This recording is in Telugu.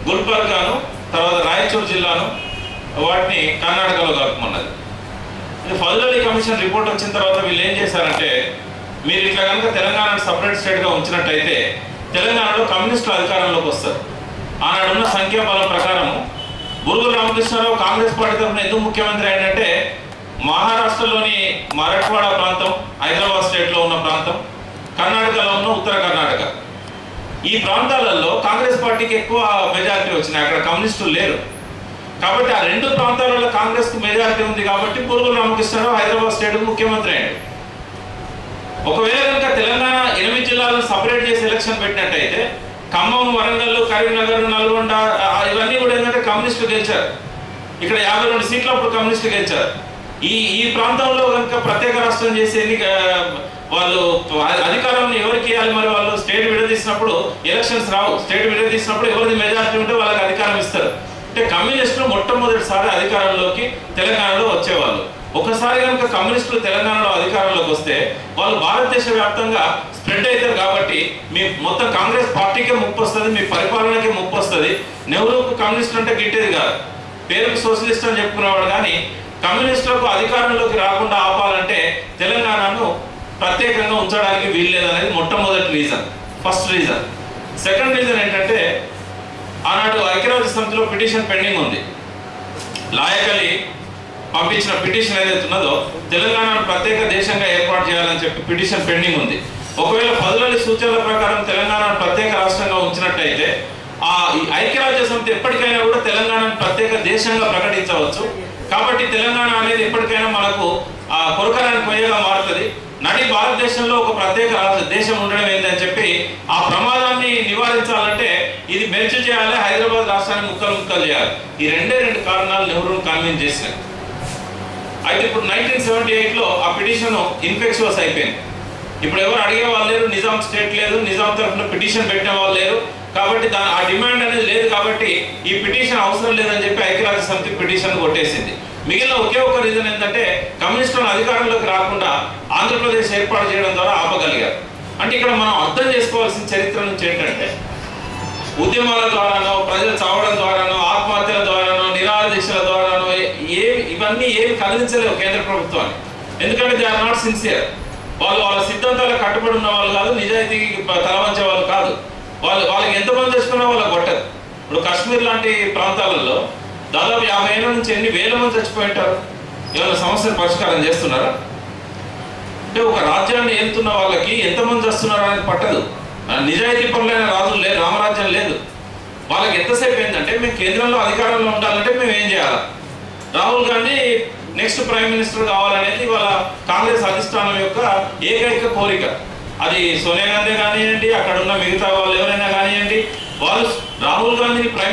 గుల్బర్గాను తర్వాత రాయచూర్ జిల్లాను వాటిని కర్ణాటకలో కలుపుకున్నది. ఫజల్ అలీ కమిషన్ రిపోర్ట్ వచ్చిన తర్వాత వీళ్ళు ఏం చేశారంటే, మీరు ఇట్లా కనుక తెలంగాణను సపరేట్ స్టేట్గా ఉంచినట్టయితే తెలంగాణలో కమ్యూనిస్టులు అధికారంలోకి వస్తారు. ఆనాడున్న సంఖ్యాబలం ప్రకారం బూరుగుల రామకృష్ణారావు కాంగ్రెస్ పార్టీ తరఫున ఎందుకు ముఖ్యమంత్రి ఏంటంటే, మహారాష్ట్రలోని మరాఠవాడ ప్రాంతం, హైదరాబాద్ స్టేట్లో ఉన్న ప్రాంతం, కర్ణాటకలో ఉన్న ఉత్తర కర్ణాటక, ఈ ప్రాంతాలలో కాంగ్రెస్ పార్టీకి ఎక్కువ మెజారిటీ వచ్చినాయి. అక్కడ కమ్యూనిస్టులు లేరు కాబట్టి ఆ రెండు ప్రాంతాలలో కాంగ్రెస్కు మెజారిటీ ఉంది కాబట్టి బూరుగుల రామకృష్ణారావు హైదరాబాద్ స్టేట్కు ముఖ్యమంత్రి అయ్యాడు. ఒకవేళ కనుక తెలంగాణ 8 జిల్లాలను సపరేట్ చేసి ఎలక్షన్ పెట్టినట్టయితే ఖమ్మం, వరంగల్, కరీంనగర్, నల్గొండ ఇవన్నీ కూడా ఏంటంటే కమ్యూనిస్టులు గెలిచారు. ఇక్కడ 52 సీట్లు అప్పుడు కమ్యూనిస్టులు గెలిచారు. ఈ ప్రాంతంలో కనుక ప్రత్యేక రాష్ట్రం చేసేది వాళ్ళు అధికారాన్ని ఎవరికి ఇవ్వాలి? మరి వాళ్ళు స్టేట్ విడదీసినప్పుడు ఎలక్షన్స్ రావు. స్టేట్ విడదీసినప్పుడు ఎవరిది మెజారిటీ ఉంటే వాళ్ళకి అధికారం ఇస్తారు. అంటే కమ్యూనిస్టులు మొట్టమొదటిసారి అధికారంలోకి తెలంగాణలో వచ్చేవాళ్ళు. ఒకసారి కనుక కమ్యూనిస్టులు తెలంగాణలో అధికారంలోకి వస్తే వాళ్ళు భారతదేశ వ్యాప్తంగా స్ప్రెడ్ అవుతారు. కాబట్టి మీ మొత్తం కాంగ్రెస్ పార్టీకే ముప్పు వస్తుంది, మీ పరిపాలనకే ముప్పు వస్తుంది. నెహ్రూకు కమ్యూనిస్ట్ అంటే గిట్టేది కాదు, పేరుకు సోషలిస్ట్ అని చెప్పుకునేవాడు. కానీ కమ్యూనిస్టులకు అధికారంలోకి రాకుండా ఆపాలంటే తెలంగాణను ప్రత్యేకంగా ఉంచడానికి వీల్లేదనేది మొట్టమొదటి reason, first reason. Second reason ఏంటంటే, ఆనాడు ఐక్యరాజ్య సమితిలో పిటిషన్ పెండింగ్ ఉంది. లాయకలి పంపించిన పిటిషన్ ఏదైతే ఉన్నదో తెలంగాణను ప్రత్యేక దేశంగా ఏర్పాటు చేయాలని చెప్పి పిటిషన్ పెండింగ్ ఉంది. ఒకవేళ ఫజల్ అలీ సూచనల ప్రకారం తెలంగాణను ప్రత్యేక రాష్ట్రంగా ఉంచినట్టయితే ఆ ఐక్యరాజ్య సమితి ఎప్పటికైనా కూడా తెలంగాణను ప్రత్యేక దేశంగా ప్రకటించవచ్చు. కాబట్టి తెలంగాణ అనేది ఎప్పటికైనా మనకు కొరకరాని కొయ్యగా మారుతుంది. నడి భారతదేశంలో ఒక ప్రత్యేక దేశం ఉండడం ఏంటని చెప్పి ఆ ప్రమాదాన్ని నివారించాలంటే ఇది మెర్జ్ చేయాలి, హైదరాబాద్ రాష్ట్రాన్ని ముక్కలు ముక్కలు చేయాలి. ఈ రెండే రెండు కారణాలు నెహ్రూను కన్విన్స్ చేసినాయి. అయితే ఇప్పుడు 1978లో ఆ పిటిషన్ ఇన్ఫెక్చువస్ అయిపోయింది. ఇప్పుడు ఎవరు అడిగే వాళ్ళు లేరు, నిజాం స్టేట్ లేదు, నిజాం తరఫున పిటిషన్ పెట్టిన వాళ్ళు లేరు. కాబట్టి ఆ డిమాండ్ అనేది లేదు. కాబట్టి ఈ పిటిషన్ అవసరం లేదని చెప్పి ఐక్యరాజ్య సమితి పిటిషన్ కొట్టేసింది. మిగిలిన ఒకే ఒక రీజన్ ఏంటంటే, కమ్యూనిస్టులను అధికారంలోకి రాకుండా ఆంధ్రప్రదేశ్ ఏర్పాటు చేయడం ద్వారా ఆపగలిగారు. అంటే ఇక్కడ మనం అర్థం చేసుకోవాల్సిన చరిత్ర నుంచి ఏంటంటే, ఉద్యమాల ద్వారానో, ప్రజలు చావడం ద్వారానో, ఆత్మహత్యల ద్వారానో, నిరాదీక్షల ద్వారానో ఇవన్నీ ఏమి కలిగించలేవు కేంద్ర ప్రభుత్వాన్ని. ఎందుకంటే దే ఆర్ నాట్ సిన్సియర్. వాళ్ళ సిద్ధాంతాలకు కట్టుబడి ఉన్న వాళ్ళు కాదు, నిజాయితీకి తలవంచే వాళ్ళు కాదు. వాళ్ళకి ఎంతమంది చచ్చిపోయినా వాళ్ళకి కొట్టదు. ఇప్పుడు కాశ్మీర్ లాంటి ప్రాంతాలలో దాదాపు 50 ఏళ్ళ నుంచి ఎన్ని వేల మంది చచ్చిపోయింటారు. ఏమైనా సమస్యను పరిష్కారం చేస్తున్నారా? అంటే ఒక రాజ్యాన్ని ఏలుతున్న వాళ్ళకి ఎంతమంది వస్తున్నారు అనేది పట్టదు. నిజాయితీ పనులైన రాజులు లేదు, రామరాజ్యం లేదు. వాళ్ళకి ఎంతసేపు ఏంటంటే, మేము కేంద్రంలో అధికారంలో ఉండాలంటే మేము ఏం చేయాలి? Rahul Gandhi next prime minister కావాలనేది వాళ్ళ కాంగ్రెస్ అధిష్టానం యొక్క ఏకైక కోరిక. అది సోనియా గాంధీ కానివ్వండి, అక్కడ ఉన్న మిగతా వాళ్ళు ఎవరైనా కానివ్వండి, వాళ్ళు రాహుల్ గాంధీని ప్రైమ్